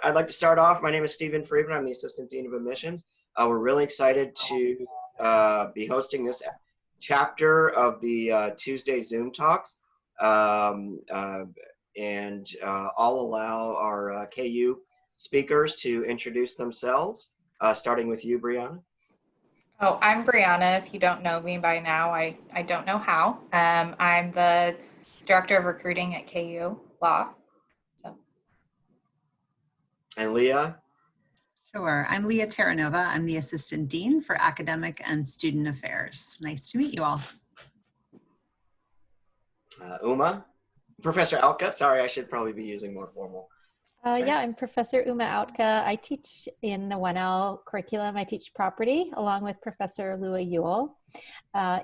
I'd like to start off. My name is Stephen Freedman. I'm the Assistant Dean of Admissions. We're really excited to be hosting this chapter of the Tuesday Zoom Talks. And I'll allow our KU speakers to introduce themselves, starting with you, Bryanna. Oh, I'm Bryanna. If you don't know me by now, I don't know how. I'm the Director of Recruiting at KU Law. And Leah? Sure. I'm Leah Terranova. I'm the Assistant Dean for Academic and Student Affairs. Nice to meet you all. Uma? Professor Outka? Sorry, I should probably be using more formal. Yeah, I'm Professor Uma Outka. I teach in the 1L curriculum. I teach property along with Professor Lua Yule.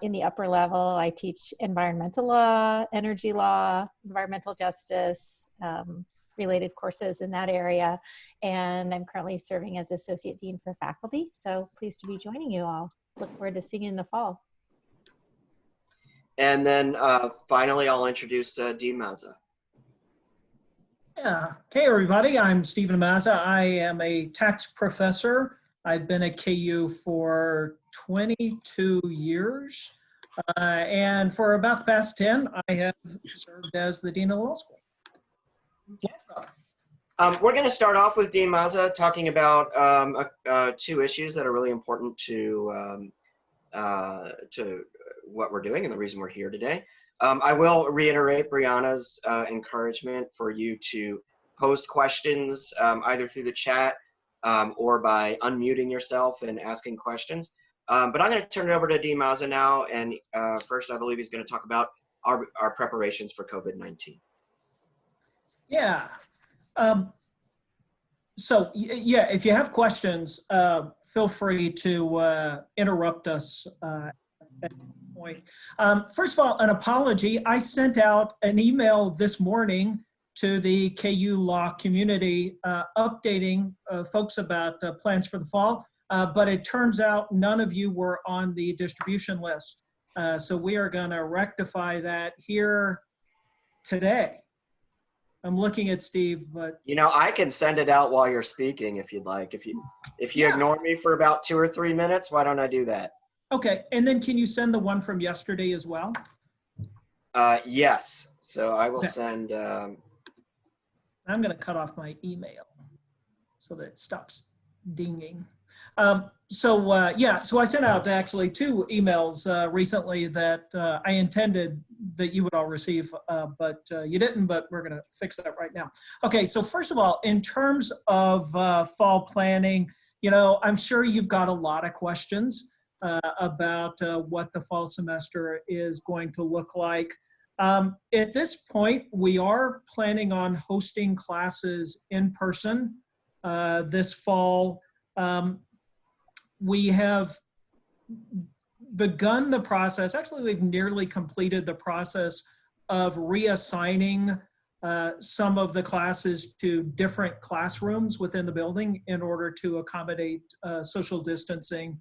In the upper level, I teach environmental law, energy law, environmental justice, related courses in that area. And I'm currently serving as Associate Dean for Faculty. So pleased to be joining you all. Look forward to seeing you in the fall. And then finally, I'll introduce Dean Mazza. Yeah. Hey, everybody. I'm Stephen Mazza. I am a tax professor. I've been at KU for 22 years. And for about the past 10, I have served as the Dean of the Law School. We're going to start off with Dean Mazza talking about two issues that are really important to what we're doing and the reason we're here today. I will reiterate Bryanna's encouragement for you to post questions either through the chat or by unmuting yourself and asking questions. But I'm going to turn it over to Dean Mazza now. And first, I believe he's going to talk about our preparations for COVID-19. Yeah. So, yeah, if you have questions, feel free to interrupt us at any point. First of all, an apology. I sent out an email this morning to the KU Law community updating folks about plans for the fall, but it turns out none of you were on the distribution list. So we are going to rectify that here today. I'm looking at Steve, but you know, I can send it out while you're speaking if you'd like. If you ignore me for about 2 or 3 minutes, why don't I do that? Okay, and then can you send the one from yesterday as well? Yes. So I will send. I'm going to cut off my email so that it stops dinging. So I sent out actually 2 emails recently that I intended that you would all receive, but you didn't, but we're going to fix that right now. Okay, so first of all, in terms of fall planning, you know, I'm sure you've got a lot of questions about what the fall semester is going to look like. At this point, we are planning on hosting classes in person this fall. We have begun the process, actually we've nearly completed the process of reassigning some of the classes to different classrooms within the building in order to accommodate social distancing.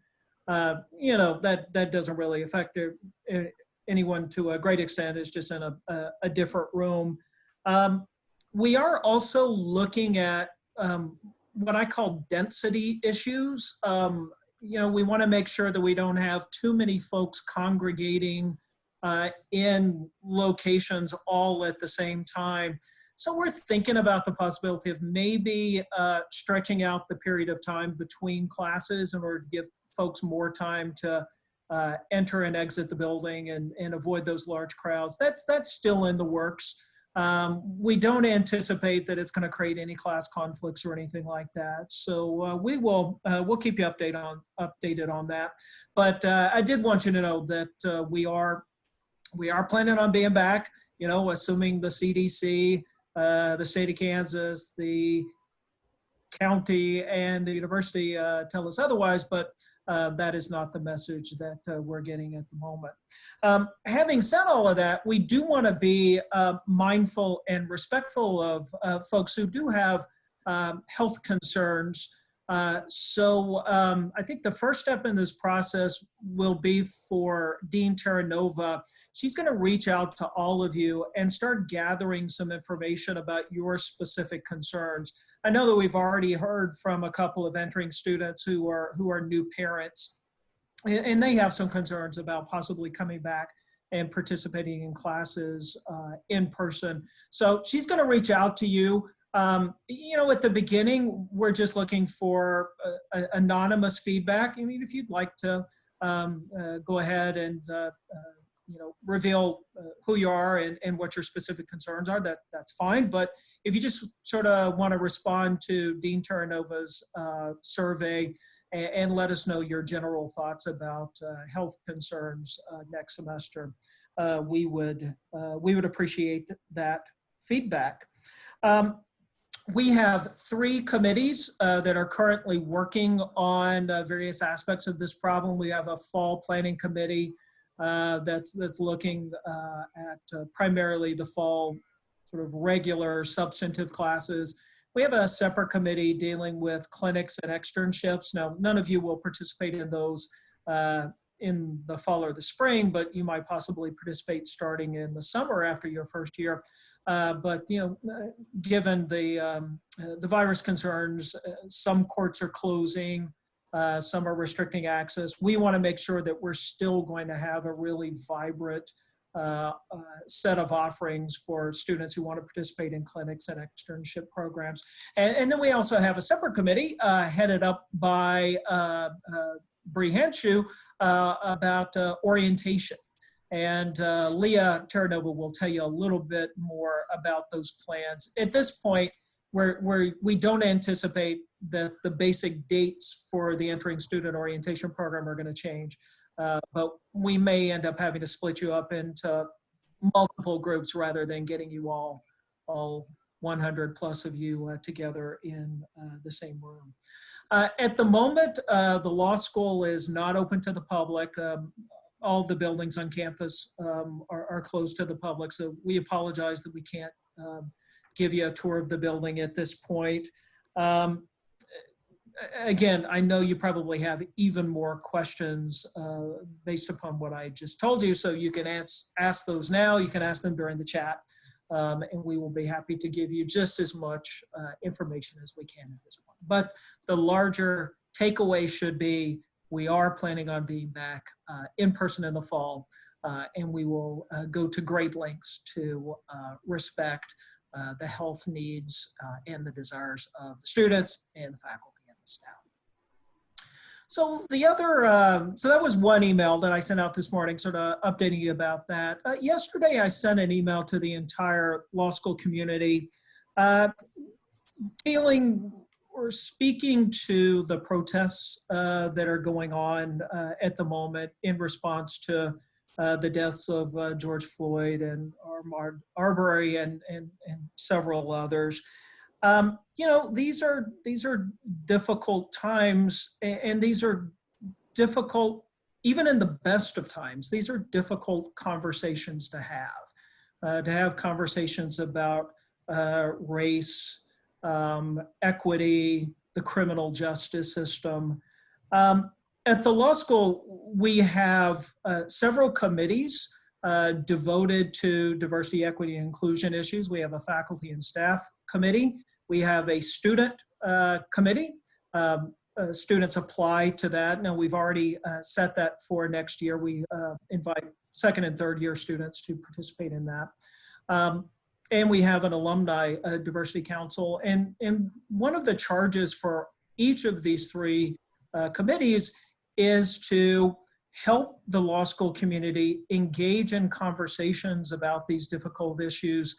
You know, that doesn't really affect anyone to a great extent. It's just in a different room. We are also looking at what I call density issues. You know, we want to make sure that we don't have too many folks congregating in locations all at the same time. So we're thinking about the possibility of maybe stretching out the period of time between classes in order to give folks more time to enter and exit the building and avoid those large crowds. That's still in the works. We don't anticipate that it's going to create any class conflicts or anything like that. So we'll keep you updated on that. But I did want you to know that we are planning on being back. You know, assuming the CDC, the state of Kansas, the county, and the university tell us otherwise. But that is not the message that we're getting at the moment. Having said all of that, we do want to be mindful and respectful of folks who do have health concerns. I think the first step in this process will be for Dean Terranova. She's going to reach out to all of you and start gathering some information about your specific concerns. I know that we've already heard from a couple of entering students who are new parents, and they have some concerns about possibly coming back and participating in classes in person. So she's going to reach out to you. You know, at the beginning, we're just looking for anonymous feedback. I mean, if you'd like to go ahead and you know, reveal who you are and what your specific concerns are, that's fine. But if you just sort of want to respond to Dean Terranova's survey and let us know your general thoughts about health concerns next semester, we would appreciate that feedback. We have 3 committees that are currently working on various aspects of this problem. We have a fall planning committee that's looking at primarily the fall sort of regular substantive classes. We have a separate committee dealing with clinics and externships. Now, none of you will participate in those in the fall or the spring, but you might possibly participate starting in the summer after your first year. But you know, given the virus concerns, some courts are closing, some are restricting access. We want to make sure that we're still going to have a really vibrant set of offerings for students who want to participate in clinics and externship programs. And then we also have a separate committee headed up by Bryanna Hanchu about orientation. And Leah Terranova will tell you a little bit more about those plans. At this point, we don't anticipate that the basic dates for the entering student orientation program are going to change. But we may end up having to split you up into multiple groups rather than getting you all 100 plus of you together in the same room. At the moment, the law school is not open to the public. All the buildings on campus are closed to the public, so we apologize that we can't give you a tour of the building at this point. Again, I know you probably have even more questions based upon what I just told you, so you can ask those now. You can ask them during the chat, and we will be happy to give you just as much information as we can at this point. But the larger takeaway should be we are planning on being back in person in the fall, and we will go to great lengths to respect the health needs and the desires of the students and the faculty and the staff. So the other, so that was one email that I sent out this morning, sort of updating you about that. Yesterday, I sent an email to the entire law school community dealing or speaking to the protests that are going on at the moment in response to the deaths of George Floyd and Ahmaud Arbery and several others. You know, these are difficult times, and these are difficult, even in the best of times, these are difficult conversations to have conversations about race, equity, the criminal justice system. At the law school, we have several committees devoted to diversity, equity, and inclusion issues. We have a faculty and staff committee. We have a student committee. Students apply to that. Now, we've already set that for next year. We invite second and third year students to participate in that. And we have an alumni diversity council. And one of the charges for each of these 3 committees is to help the law school community engage in conversations about these difficult issues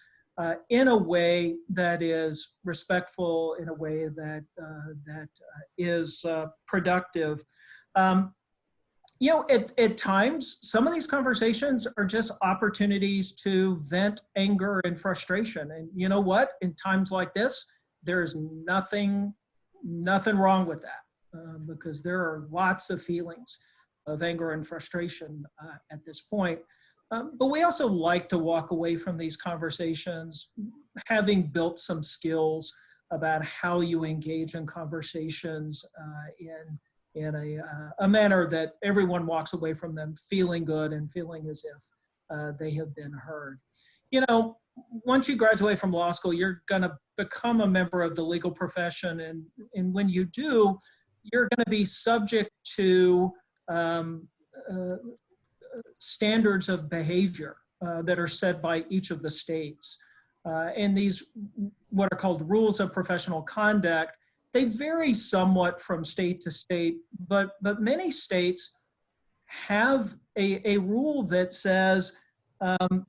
in a way that is respectful, in a way that is productive. You know, at times, some of these conversations are just opportunities to vent anger and frustration. And you know what? In times like this, there's nothing wrong with that because there are lots of feelings of anger and frustration at this point. But we also like to walk away from these conversations having built some skills about how you engage in conversations in a manner that everyone walks away from them feeling good and feeling as if they have been heard. You know, once you graduate from law school, you're going to become a member of the legal profession, and when you do, you're going to be subject to standards of behavior that are set by each of the states. And these, what are called rules of professional conduct, they vary somewhat from state to state, but many states have a rule that says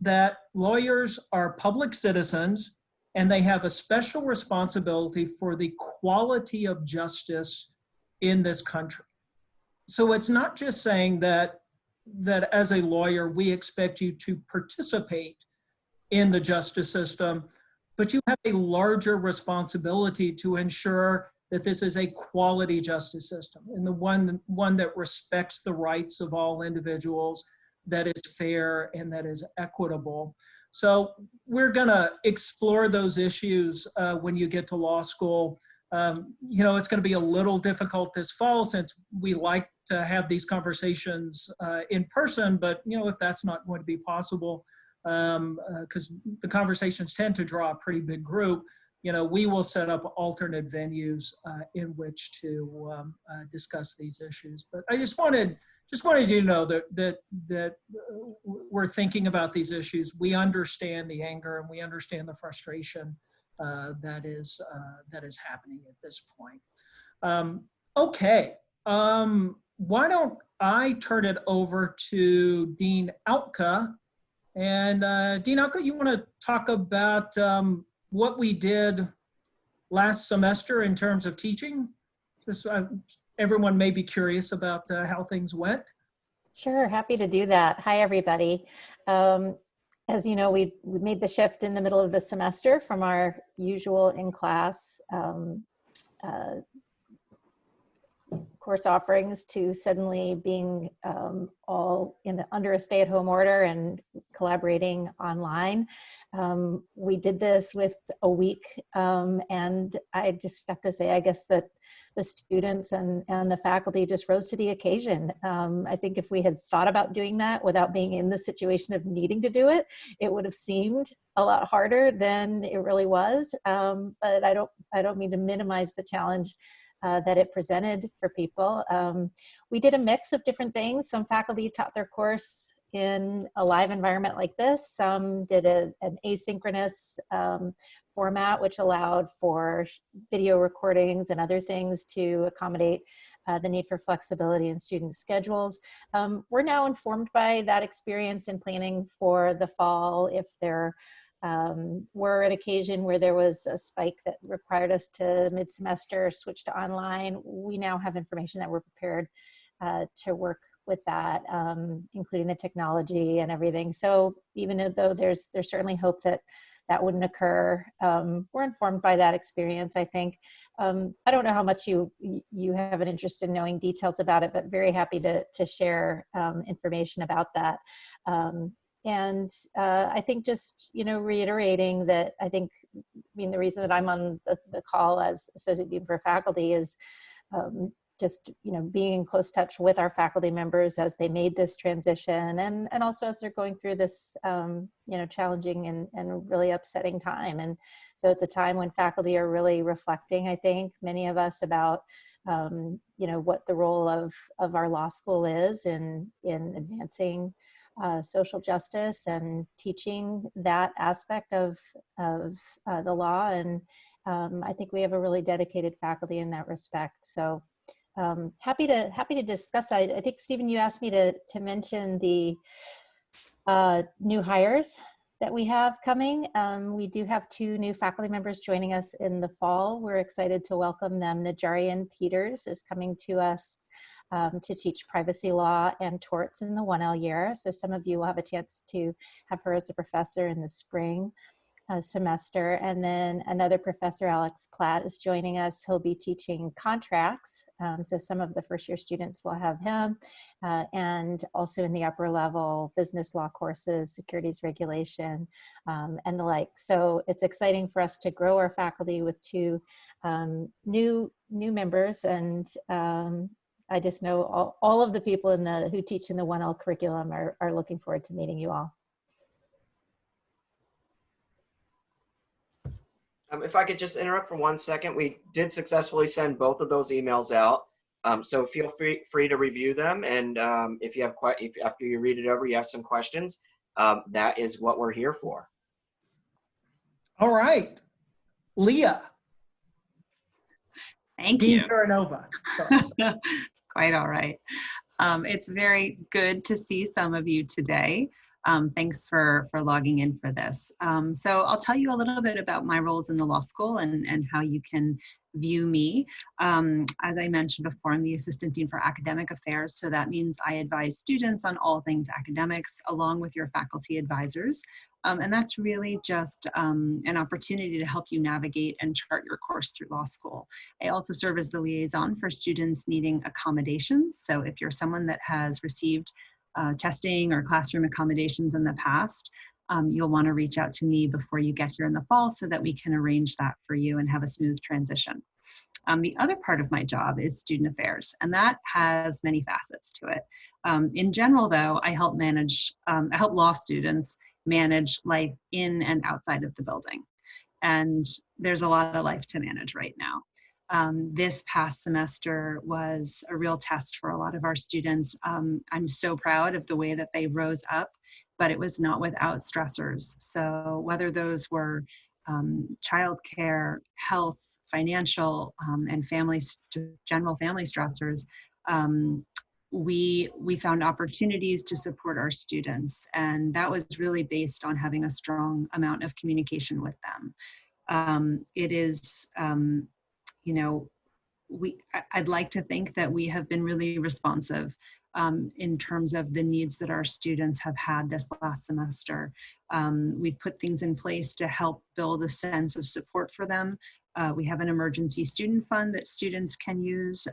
that lawyers are public citizens and they have a special responsibility for the quality of justice in this country. So it's not just saying that as a lawyer, we expect you to participate in the justice system, but you have a larger responsibility to ensure that this is a quality justice system and the one that respects the rights of all individuals, that is fair and that is equitable. So we're gonna explore those issues when you get to law school. You know, it's gonna be a little difficult this fall since we like to have these conversations in person, but you know, if that's not going to be possible, because the conversations tend to draw a pretty big group, you know, we will set up alternate venues in which to discuss these issues. But I just wanted you to know that we're thinking about these issues. We understand the anger and we understand the frustration that is happening at this point. Okay, why don't I turn it over to Dean Outka? And Dean Outka, you want to talk about what we did last semester in terms of teaching? Just everyone may be curious about how things went. Sure, happy to do that. Hi, everybody. As you know, we made the shift in the middle of the semester from our usual in-class course offerings to suddenly being all under a stay-at-home order and collaborating online. We did this with a week, and I just have to say, I guess that the students and the faculty just rose to the occasion. I think if we had thought about doing that without being in the situation of needing to do it, it would have seemed a lot harder than it really was. But I don't mean to minimize the challenge that it presented for people. We did a mix of different things. Some faculty taught their course in a live environment like this. Some did an asynchronous format, which allowed for video recordings and other things to accommodate the need for flexibility in student schedules. We're now informed by that experience in planning for the fall. If there were an occasion where there was a spike that required us to mid-semester switch to online, we now have information that we're prepared to work with that, including the technology and everything. So even though there's certainly hope that that wouldn't occur, we're informed by that experience, I think. I don't know how much you have an interest in knowing details about it, but very happy to share information about that. And I think just, reiterating that the reason that I'm on the call as Associate Dean for Faculty is just, being in close touch with our faculty members as they made this transition and also as they're going through this, challenging and really upsetting time. And so it's a time when faculty are really reflecting, I think, many of us about, what the role of our law school is in advancing social justice and teaching that aspect of the law. And I think we have a really dedicated faculty in that respect. So happy to discuss that. I think, Stephen, you asked me to mention the new hires that we have coming. We do have 2 new faculty members joining us in the fall. We're excited to welcome them. Najarian Peters is coming to us to teach privacy law and torts in the 1L year. So some of you will have a chance to have her as a professor in the spring. semester. And then another professor, Alex Platt, is joining us. He'll be teaching contracts. So some of the first year students will have him, and also in the upper level, business law courses, securities regulation, and the like. So it's exciting for us to grow our faculty with two new members. And I just know all of the people who teach in the 1L curriculum are looking forward to meeting you all. If I could just interrupt for 1 second, we did successfully send both of those emails out. So feel free to review them. And if you have if after you read it over, you have some questions, that is what we're here for. All right, Leah. Thank Dean you. Terranova. Quite all right. It's very good to see some of you today. Thanks for logging in for this. So I'll tell you a little bit about my roles in the law school and how you can view me. As I mentioned before, I'm the Assistant Dean for Academic Affairs. So that means I advise students on all things academics along with your faculty advisors. And that's really just an opportunity to help you navigate and chart your course through law school. I also serve as the liaison for students needing accommodations. So if you're someone that has received testing or classroom accommodations in the past, you'll want to reach out to me before you get here in the fall so that we can arrange that for you and have a smooth transition. The other part of my job is student affairs, and that has many facets to it. In general, though, I help law students manage life in and outside of the building. And there's a lot of life to manage right now. This past semester was a real test for a lot of our students. I'm so proud of the way that they rose up, but it was not without stressors. So whether those were childcare, health, financial, and general family stressors, we found opportunities to support our students. And that was really based on having a strong amount of communication with them. It is, you know, I'd like to think that we have been really responsive in terms of the needs that our students have had this last semester. We've put things in place to help build a sense of support for them. We have an emergency student fund that students can use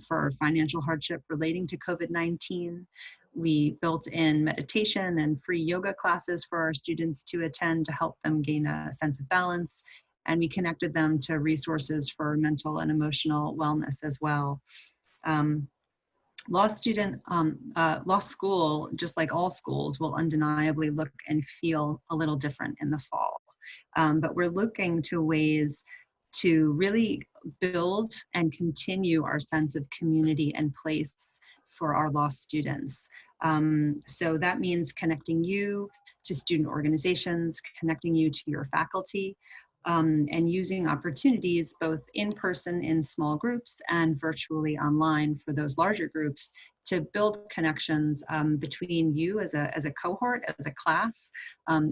for financial hardship relating to COVID-19. We built in meditation and free yoga classes for our students to attend to help them gain a sense of balance. And we connected them to resources for mental and emotional wellness as well. Law school, just like all schools, will undeniably look and feel a little different in the fall. But we're looking to ways to really build and continue our sense of community and place for our law students. So that means connecting you to student organizations, connecting you to your faculty, and using opportunities both in person in small groups and virtually online for those larger groups to build connections between you as a cohort, as a class,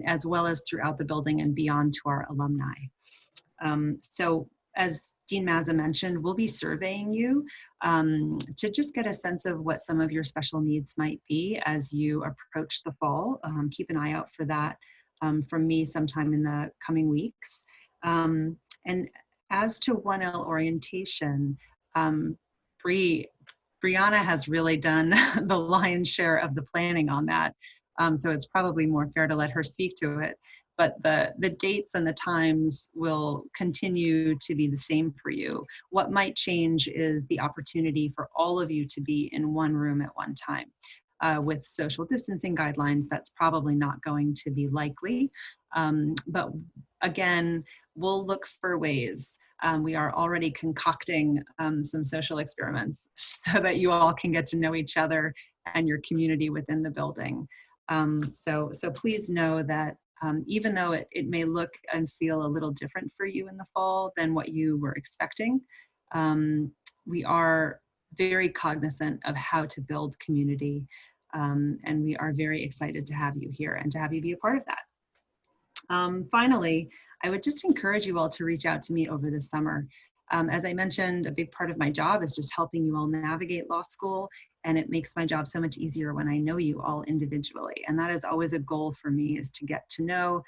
as well as throughout the building and beyond to our alumni. So as Dean Mazza mentioned, we'll be surveying you to just get a sense of what some of your special needs might be as you approach the fall. Keep an eye out for that from me sometime in the coming weeks. And as to 1L orientation, Bryanna has really done the lion's share of the planning on that. So it's probably more fair to let her speak to it. But the dates and the times will continue to be the same for you. What might change is the opportunity for all of you to be in one room at one time. With social distancing guidelines, that's probably not going to be likely. But again, we'll look for ways. We are already concocting some social experiments so that you all can get to know each other and your community within the building. So please know that even though it may look and feel a little different for you in the fall than what you were expecting, we are very cognizant of how to build community. And we are very excited to have you here and to have you be a part of that. Finally, I would just encourage you all to reach out to me over the summer. As I mentioned, a big part of my job is just helping you all navigate law school, and it makes my job so much easier when I know you all individually. And that is always a goal for me, is to get to know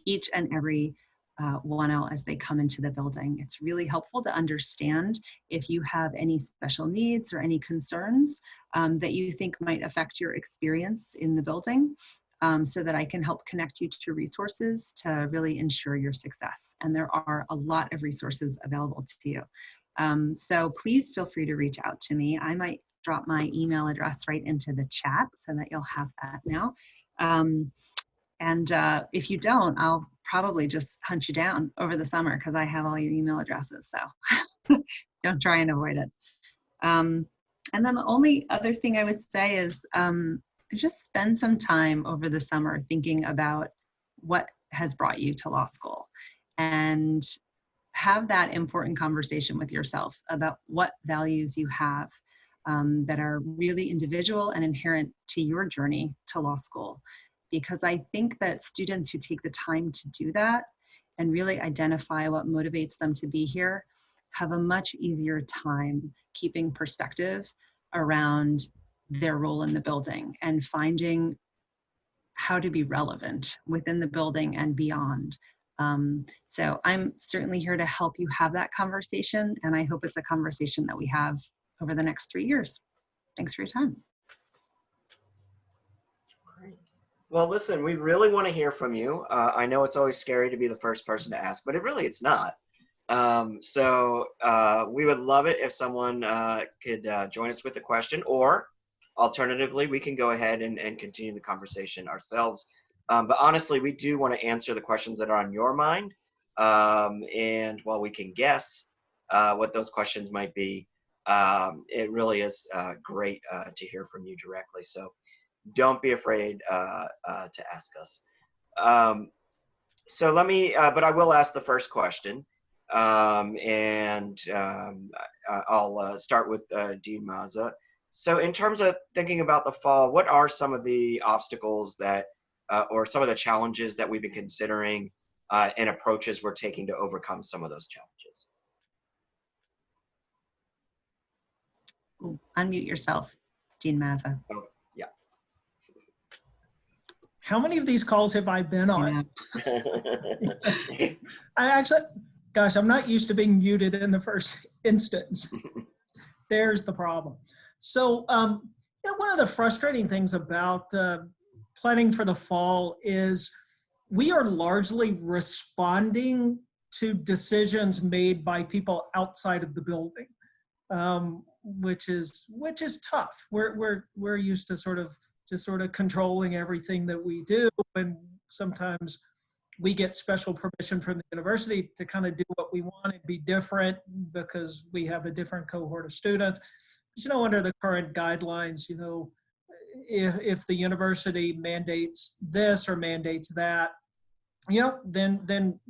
each and every 1L as they come into the building. It's really helpful to understand if you have any special needs or any concerns that you think might affect your experience in the building, so that I can help connect you to resources to really ensure your success. And there are a lot of resources available to you. So please feel free to reach out to me. I might drop my email address right into the chat so that you'll have that now. And if you don't, I'll probably just hunt you down over the summer because I have all your email addresses. So don't try and avoid it. And then the only other thing I would say is just spend some time over the summer thinking about what has brought you to law school, and have that important conversation with yourself about what values you have that are really individual and inherent to your journey to law school. Because I think that students who take the time to do that and really identify what motivates them to be here have a much easier time keeping perspective around their role in the building and finding how to be relevant within the building and beyond. So I'm certainly here to help you have that conversation, and I hope it's a conversation that we have over the next 3 years. Thanks for your time. Well, listen, we really want to hear from you. I know it's always scary to be the first person to ask, but it's not. So we would love it if someone could join us with a question, or alternatively, we can go ahead and continue the conversation ourselves. But honestly, we do want to answer the questions that are on your mind. And while we can guess what those questions might be, it really is great to hear from you directly. So don't be afraid to ask us. So let me, but I will ask the first question. And I'll start with Dean Mazza. So in terms of thinking about the fall, what are some of the obstacles that, or some of the challenges that we've been considering and approaches we're taking to overcome some of those challenges? Ooh, unmute yourself, Dean Mazza. Oh, yeah. How many of these calls have I been on? I actually, gosh, I'm not used to being muted in the first instance. There's the problem. So, one of the frustrating things about planning for the fall is we are largely responding to decisions made by people outside of the building, which is tough. We're used to sort of controlling everything that we do, and sometimes we get special permission from the university to kind of do what we want and be different because we have a different cohort of students. But, under the current guidelines, if the university mandates this or mandates that, then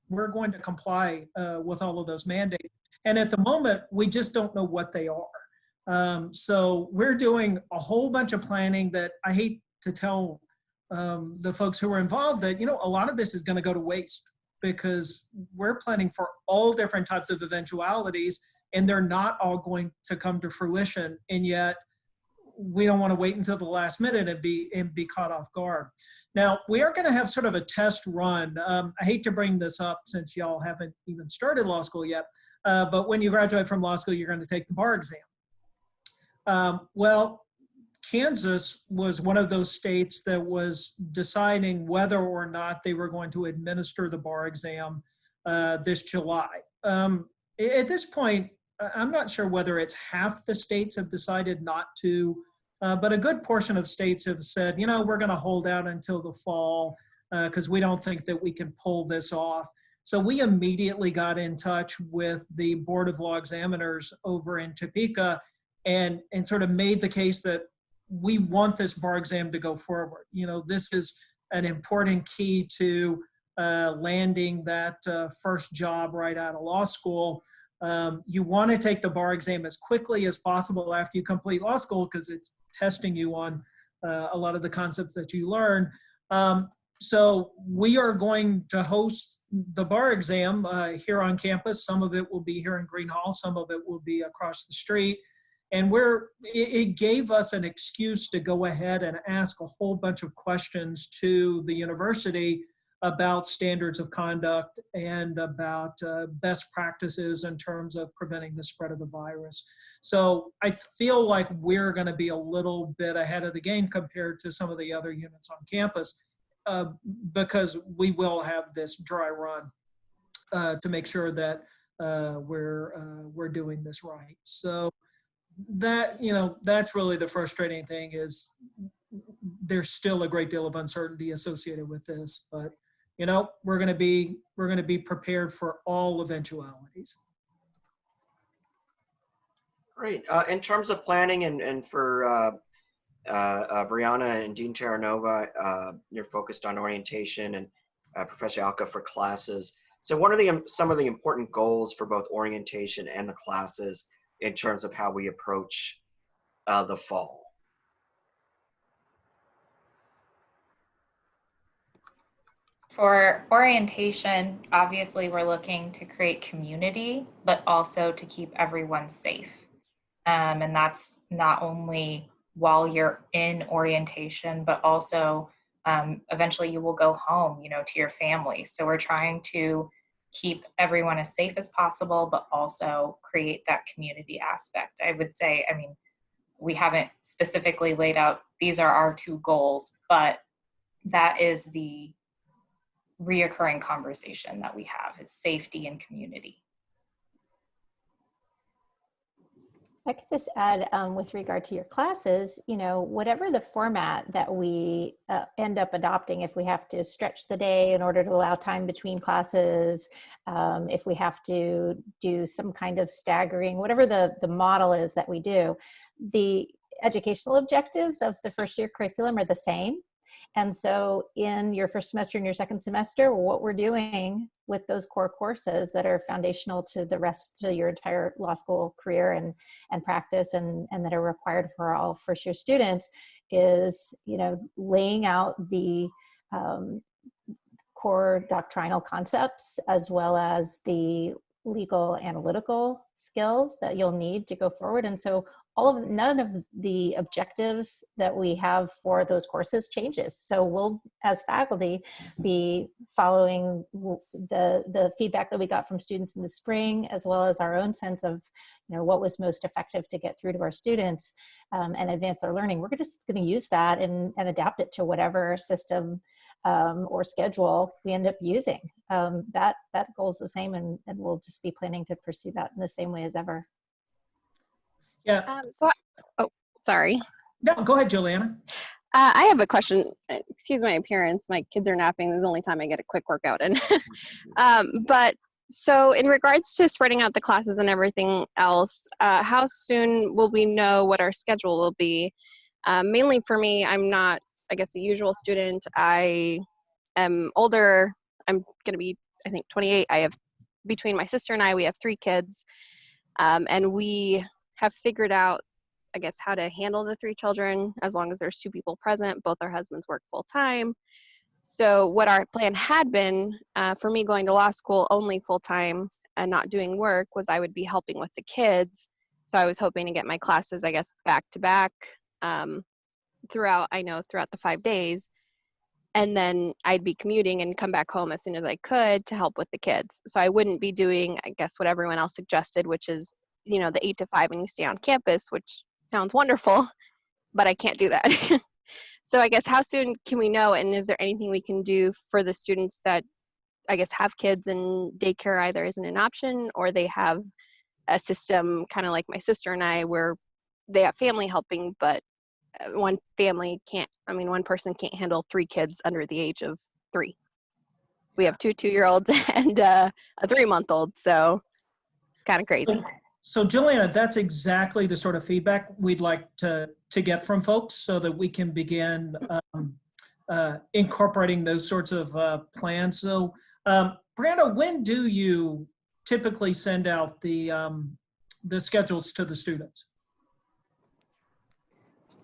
we're going to comply with all of those mandates. And at the moment, we just don't know what they are. So we're doing a whole bunch of planning that I hate to tell the folks who are involved that, a lot of this is going to go to waste because we're planning for all different types of eventualities, and they're not all going to come to fruition. And yet we don't want to wait until the last minute and be caught off guard. Now, we are going to have sort of a test run. I hate to bring this up since y'all haven't even started law school yet, but when you graduate from law school, you're going to take the bar exam. Well, Kansas was one of those states that was deciding whether or not they were going to administer the bar exam this July. At this point, I'm not sure whether it's half the states have decided not to, but a good portion of states have said, we're going to hold out until the fall because we don't think that we can pull this off. So we immediately got in touch with the Board of Law Examiners over in Topeka and sort of made the case that we want this bar exam to go forward. This is an important key to landing that first job right out of law school. You want to take the bar exam as quickly as possible after you complete law school because it's testing you on a lot of the concepts that you learn. So we are going to host the bar exam here on campus. Some of it will be here in Green Hall. Some of it will be across the street. And it gave us an excuse to go ahead and ask a whole bunch of questions to the university about standards of conduct and about best practices in terms of preventing the spread of the virus. So I feel like we're going to be a little bit ahead of the game compared to some of the other units on campus, because we will have this dry run to make sure that we're doing this right. So that, that's really the frustrating thing, is there's still a great deal of uncertainty associated with this, but we're going to be prepared for all eventualities. Great. In terms of planning and for Bryanna and Dean Terranova, you're focused on orientation, and Professor Outka for classes. So what are some of the important goals for both orientation and the classes in terms of how we approach the fall? For orientation, obviously we're looking to create community, but also to keep everyone safe. And that's not only while you're in orientation, but also eventually you will go home, to your family. So we're trying to keep everyone as safe as possible, but also create that community aspect. I would say, we haven't specifically laid out, these are our 2 goals, but that is the reoccurring conversation that we have, is safety and community. I could just add, with regard to your classes, whatever the format that we end up adopting, if we have to stretch the day in order to allow time between classes, if we have to do some kind of staggering, whatever the model is that we do, the educational objectives of the first year curriculum are the same. And so in your first semester and your second semester, what we're doing with those core courses that are foundational to the rest of your entire law school career and practice, and that are required for all first year students, is, laying out the core doctrinal concepts, as well as the legal analytical skills that you'll need to go forward. And so none of the objectives that we have for those courses changes. So we'll, as faculty, be following the feedback that we got from students in the spring, as well as our own sense of, what was most effective to get through to our students and advance their learning. We're just going to use that and adapt it to whatever system or schedule we end up using. That goal is the same, and we'll just be planning to pursue that in the same way as ever. Yeah. Sorry. No, go ahead, Juliana. I have a question. Excuse my appearance. My kids are napping. This is the only time I get a quick workout in. But so in regards to spreading out the classes and everything else, how soon will we know what our schedule will be? Mainly for me, I'm not, I guess, a usual student. I am older. I'm going to be, I think, 28. Between my sister and I, we have 3 kids. And we have figured out, I guess, how to handle the 3 children as long as there's 2 people present. Both our husbands work full time. So what our plan had been for me going to law school only full time and not doing work was I would be helping with the kids. So I was hoping to get my classes, I guess, back to back throughout the 5 days. And then I'd be commuting and come back home as soon as I could to help with the kids. So I wouldn't be doing, I guess, what everyone else suggested, which is, the 8 to 5 and you stay on campus, which sounds wonderful, but I can't do that. So I guess how soon can we know, and is there anything we can do for the students that, I guess, have kids and daycare either isn't an option, or they have a system kind of like my sister and I, where they have family helping, but one person can't handle 3 kids under the age of 3. We have 2 2-year-olds and a 3-month-old, so kind of crazy. So Juliana, that's exactly the sort of feedback we'd like to get from folks, so that we can begin incorporating those sorts of plans. So Bryanna, when do you typically send out the schedules to the students?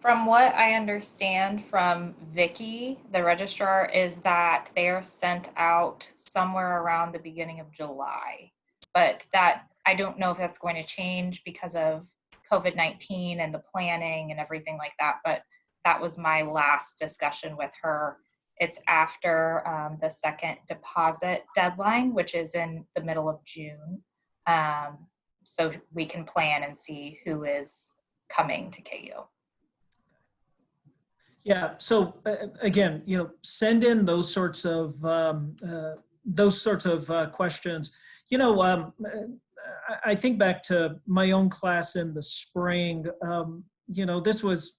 From what I understand from Vicky, the registrar, is that they are sent out somewhere around the beginning of July. But that, I don't know if that's going to change because of COVID-19 and the planning and everything like that. But that was my last discussion with her, It's after the second deposit deadline, which is in the middle of June. So we can plan and see who is coming to KU. Yeah. So again, send in those sorts of questions. I think back to my own class in the spring. This was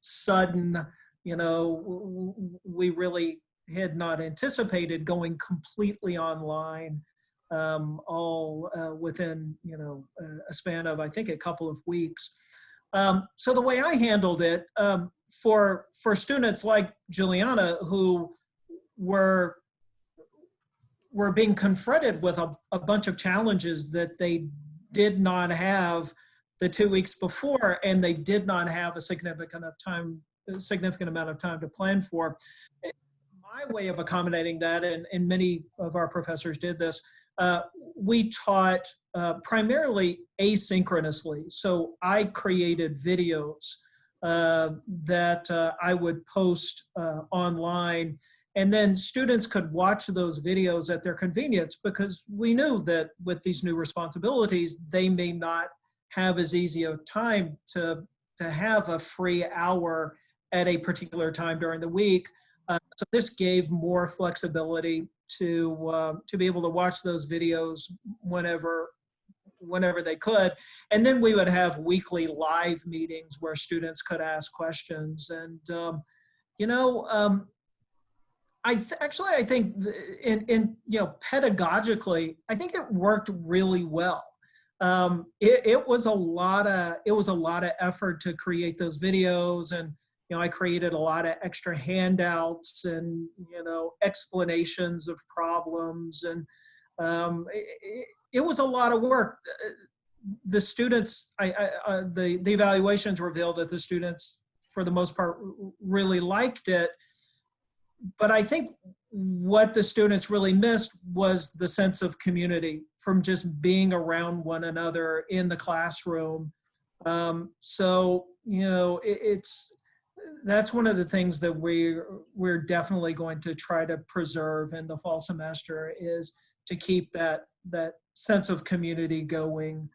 sudden. We really had not anticipated going completely online, all within a span of, I think, a couple of weeks. So the way I handled it, for students like Juliana, who were being confronted with a bunch of challenges that they did not have the 2 weeks before, and they did not have a significant amount of time to plan for. My way of accommodating that, and many of our professors did this, we taught primarily asynchronously. So I created videos that I would post online, and then students could watch those videos at their convenience, because we knew that with these new responsibilities, they may not have as easy a time to have a free hour at a particular time during the week. So this gave more flexibility to be able to watch those videos whenever they could. And then we would have weekly live meetings where students could ask questions. And, I think in pedagogically, I think it worked really well. It was a lot of effort to create those videos, and I created a lot of extra handouts and explanations of problems, and it was a lot of work. The students, the evaluations revealed that the students, for the most part, really liked it. But I think what the students really missed was the sense of community from just being around one another in the classroom. That's one of the things that we're definitely going to try to preserve in the fall semester, is to keep that sense of community going.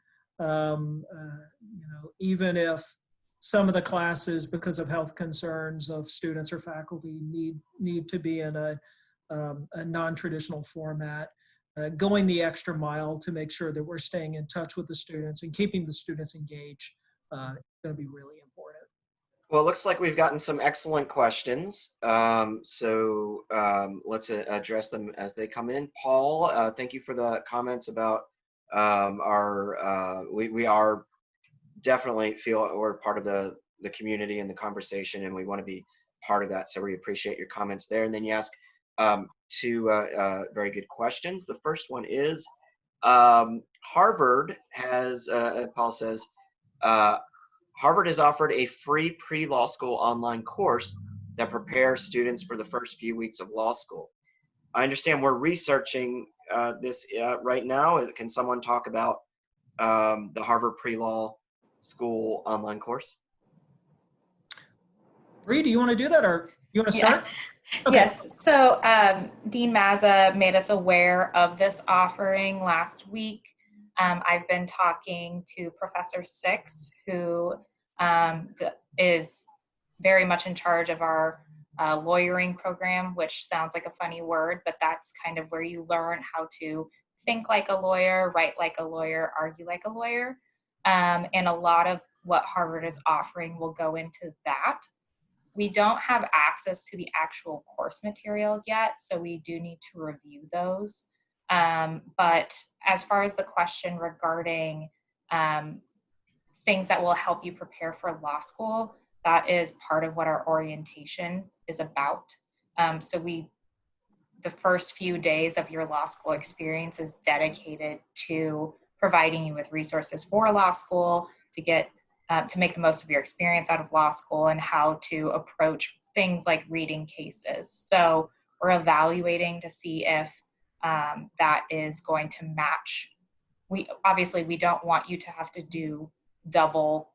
Even if some of the classes, because of health concerns of students or faculty, need to be in a non-traditional format, going the extra mile to make sure that we're staying in touch with the students and keeping the students engaged is going to be really important. Well, it looks like we've gotten some excellent questions. Let's address them as they come in. Paul, thank you for the comments about we are definitely feel we're part of the community and the conversation, and we want to be part of that. So we appreciate your comments there. And then you ask two very good questions. The first one is, Harvard has, Paul says, Harvard has offered a free pre-law school online course that prepares students for the first few weeks of law school. I understand we're researching this right now. Can someone talk about the Harvard pre-law school online course? Bree, do you want to do that, or you want to start? Yeah. Okay. Yes. So Dean Mazza made us aware of this offering last week. I've been talking to Professor Six, who is very much in charge of our lawyering program, which sounds like a funny word, but that's kind of where you learn how to think like a lawyer, write like a lawyer, argue like a lawyer. And a lot of what Harvard is offering will go into that. We don't have access to the actual course materials yet, so we do need to review those. But as far as the question regarding things that will help you prepare for law school, that is part of what our orientation is about. So the first few days of your law school experience is dedicated to providing you with resources for law school, to get to make the most of your experience out of law school, and how to approach things like reading cases. So we're evaluating to see if that is going to match. We don't want you to have to do double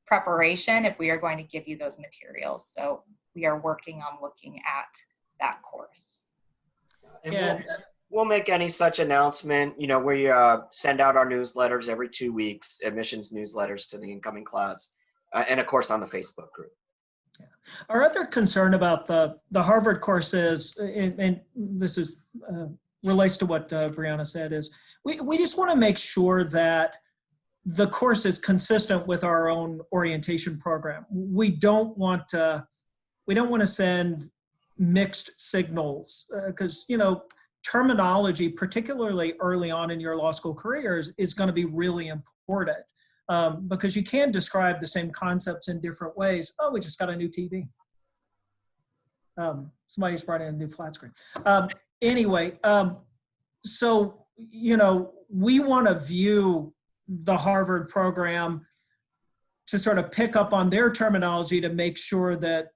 preparation if we are going to give you those materials. So we are working on looking at that course. And we'll make any such announcement. You know, we send out our newsletters every 2 weeks, admissions newsletters to the incoming class, and of course on the Facebook group. Yeah. Our other concern about the Harvard course is, and this is relates to what Bryanna said, is we just want to make sure that the course is consistent with our own orientation program. We don't want to send mixed signals because, you know, terminology, particularly early on in your law school careers, is going to be really important because you can describe the same concepts in different ways. Oh, we just got a new TV. Somebody's brought in a new flat screen. Anyway, so, you know, we want to view the Harvard program to sort of pick up on their terminology to make sure that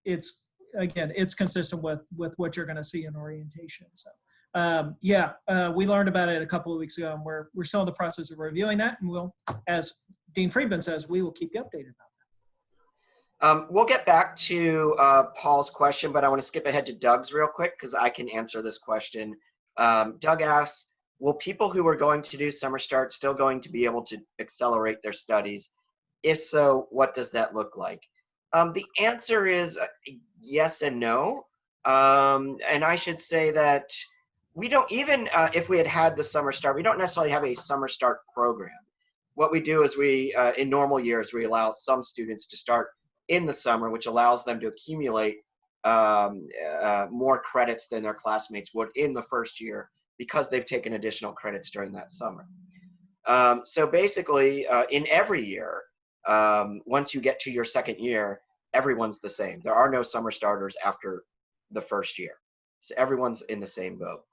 it's, again, it's consistent with what you're going to see in orientation. So we learned about it a couple of weeks ago, and we're still in the process of reviewing that, and we'll, as Dean Freedman says, we will keep you updated about that. We'll get back to Paul's question, but I want to skip ahead to Doug's real quick because I can answer this question. Doug asks, will people who are going to do Summer Start still going to be able to accelerate their studies? If so, what does that look like? The answer is yes and no. And I should say that we don't, even if we had the Summer Start, we don't necessarily have a Summer Start program. What we do is we, in normal years, we allow some students to start in the summer, which allows them to accumulate more credits than their classmates would in the first year because they've taken additional credits during that summer. So basically, in every year, once you get to your second year, everyone's the same. There are no summer starters after the first year. So everyone's in the same boat.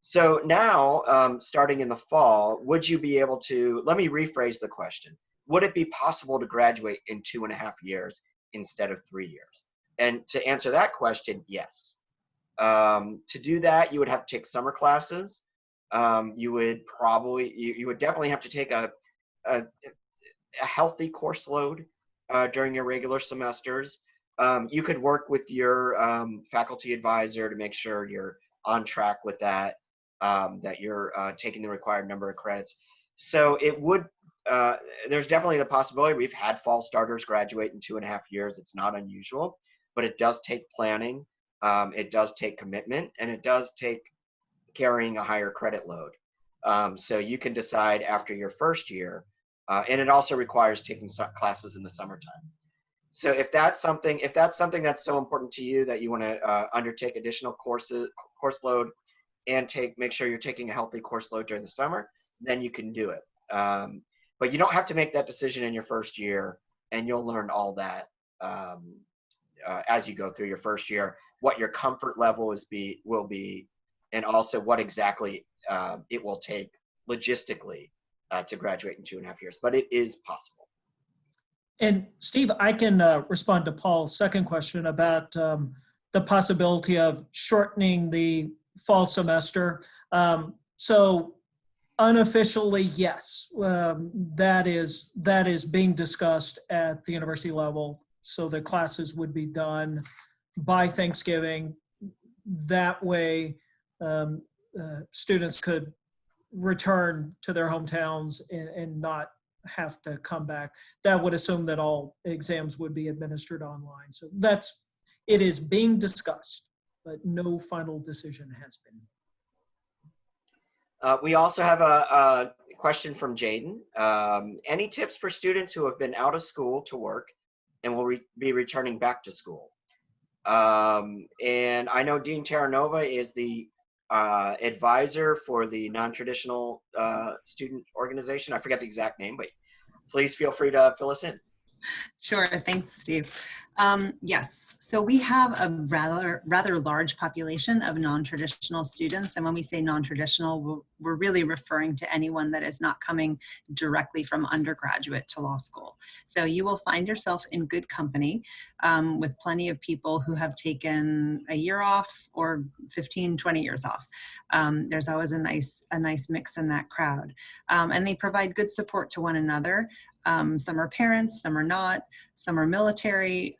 So now, starting in the fall, would you be able to, let me rephrase the question. Would it be possible to graduate in 2.5 years instead of 3 years? And to answer that question, yes. To do that, you would have to take summer classes. You would definitely have to take a healthy course load during your regular semesters. You could work with your faculty advisor to make sure you're on track with that, that you're taking the required number of credits. So it would, there's definitely the possibility. We've had fall starters graduate in 2.5 years. It's not unusual, but it does take planning. It does take commitment, and it does take carrying a higher credit load. So you can decide after your first year, and it also requires taking classes in the summertime. So if that's something that's so important to you that you want to undertake additional course load and make sure you're taking a healthy course load during the summer, then you can do it. But you don't have to make that decision in your first year, and you'll learn all that as you go through your first year, what your comfort level will be, and also what exactly it will take logistically to graduate in 2.5 years. But it is possible. And Steve, I can respond to Paul's second question about the possibility of shortening the fall semester. So unofficially, yes, that is being discussed at the university level. So the classes would be done by Thanksgiving. That way, students could return to their hometowns and not have to come back. That would assume that all exams would be administered online. So it is being discussed, but no final decision has been. We also have a question from Jaden. Any tips for students who have been out of school to work and will be returning back to school? And I know Dean Terranova is the advisor for the non-traditional student organization. I forget the exact name, but please feel free to fill us in. Sure, thanks, Steve. Yes, so we have a rather large population of non-traditional students, and when we say non-traditional, we're really referring to anyone that is not coming directly from undergraduate to law school. So you will find yourself in good company with plenty of people who have taken a year off or 15, 20 years off. There's always a nice mix in that crowd, and they provide good support to one another. Some are parents, some are not, some are military,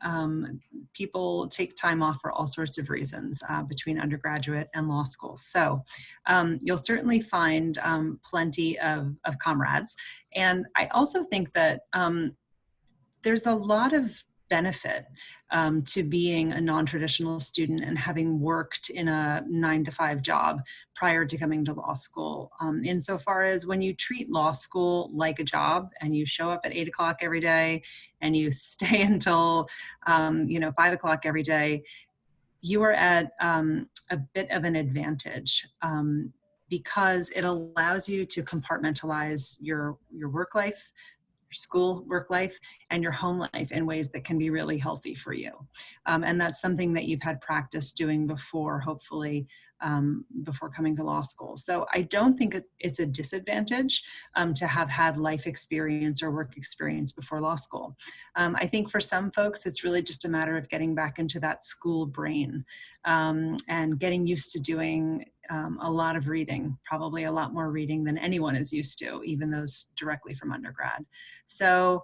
people take time off for all sorts of reasons between undergraduate and law school. So you'll certainly find plenty of comrades. And I also think that there's a lot of benefit to being a non-traditional student and having worked in a 9-to-5 job prior to coming to law school. Insofar as when you treat law school like a job and you show up at 8 o'clock every day and you stay until 5 o'clock every day, you are at a bit of an advantage because it allows you to compartmentalize your work life, your school work life, and your home life in ways that can be really healthy for you. And that's something that you've had practice doing before, hopefully, before coming to law school. So I don't think it's a disadvantage to have had life experience or work experience before law school. I think for some folks, it's really just a matter of getting back into that school brain and getting used to doing a lot of reading, probably a lot more reading than anyone is used to, even those directly from undergrad. So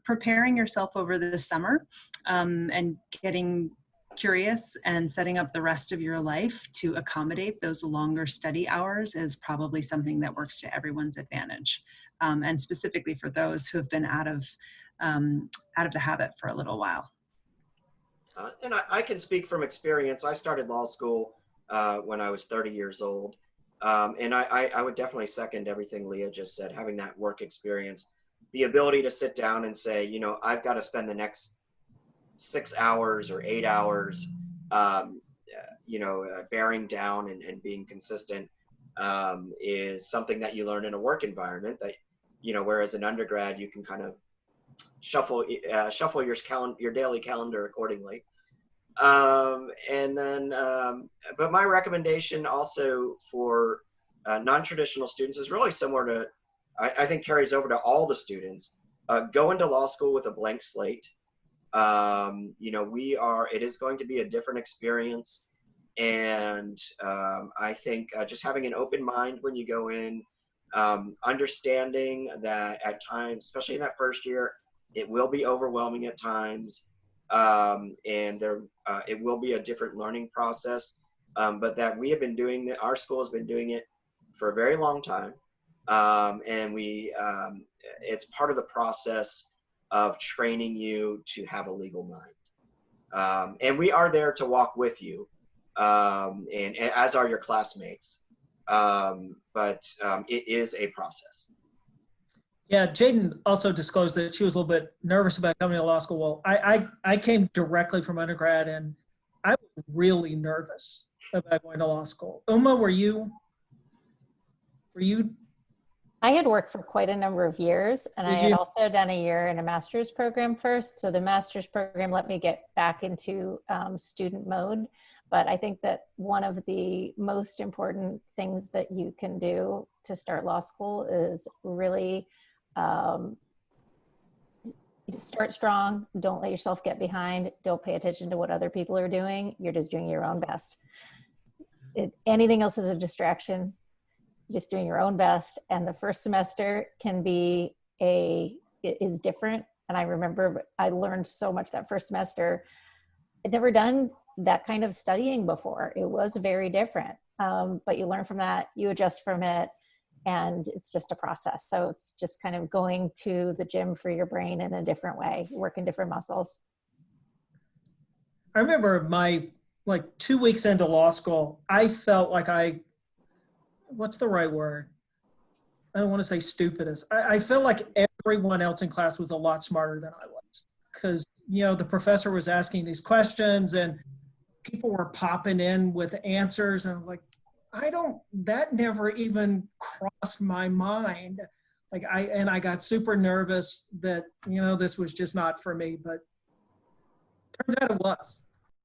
preparing yourself over the summer and getting curious and setting up the rest of your life to accommodate those longer study hours is probably something that works to everyone's advantage. And specifically for those who have been out of the habit for a little while. And I can speak from experience. I started law school when I was 30 years old. And I would definitely second everything Leah just said, having that work experience, the ability to sit down and say, I've got to spend the next 6 hours or 8 hours, bearing down and being consistent is something that you learn in a work environment that, whereas an undergrad, you can kind of shuffle your daily calendar accordingly. And then, but my recommendation also for non-traditional students is really similar to, I think carries over to all the students. Go into law school with a blank slate. It is going to be a different experience. And I think just having an open mind when you go in, understanding that at times, especially in that first year, it will be overwhelming at times. And it will be a different learning process, but that we have been doing that. Our school has been doing it for a very long time. And it's part of the process of training you to have a legal mind. And we are there to walk with you, and as are your classmates. But it is a process. Yeah, Jaden also disclosed that she was a little bit nervous about coming to law school. Well, I came directly from undergrad, and I was really nervous about going to law school. Uma, were you? I had worked for quite a number of years, and I had also done a year in a master's program first. So the master's program let me get back into student mode. But I think that one of the most important things that you can do to start law school is really start strong. Don't let yourself get behind. Don't pay attention to what other people are doing. You're just doing your own best. Anything else is a distraction. Just doing your own best. And the first semester is different. And I remember I learned so much that first semester. I'd never done that kind of studying before. It was very different. But you learn from that, you adjust from it, and it's just a process. So it's just kind of going to the gym for your brain in a different way, working different muscles. I remember 2 weeks into law school, I felt like what's the right word? I don't want to say stupidest. I felt like everyone else in class was a lot smarter than I was, because, the professor was asking these questions and people were popping in with answers. And I was like, that never even crossed my mind. I got super nervous that, this was just not for me, but turns out it was.